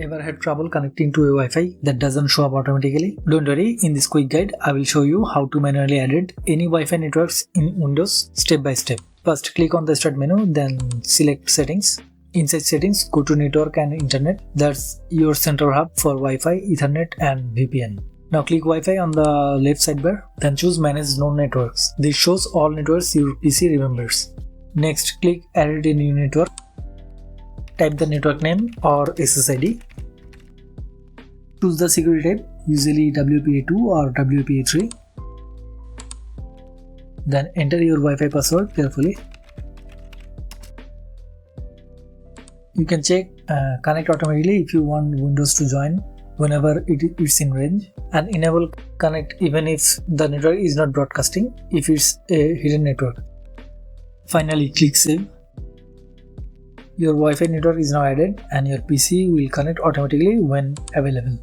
Ever had trouble connecting to a Wi-Fi that doesn't show up automatically? Don't worry, in this quick guide, I will show you how to manually edit any Wi-Fi networks in Windows step by step. First, click on the Start menu, then select Settings. Inside Settings, go to Network and Internet. That's your central hub for Wi-Fi, Ethernet and VPN. Now click Wi-Fi on the left sidebar, then choose Manage Known Networks. This shows all networks your PC remembers. Next, click Add a new network. Type the network name or SSID. Choose the security type, usually WPA2 or WPA3. Then enter your Wi-Fi password carefully. You can check connect automatically if you want Windows to join whenever it's in range, and enable connect even if the network is not broadcasting if it's a hidden network. Finally, click Save. Your Wi-Fi network is now added and your PC will connect automatically when available.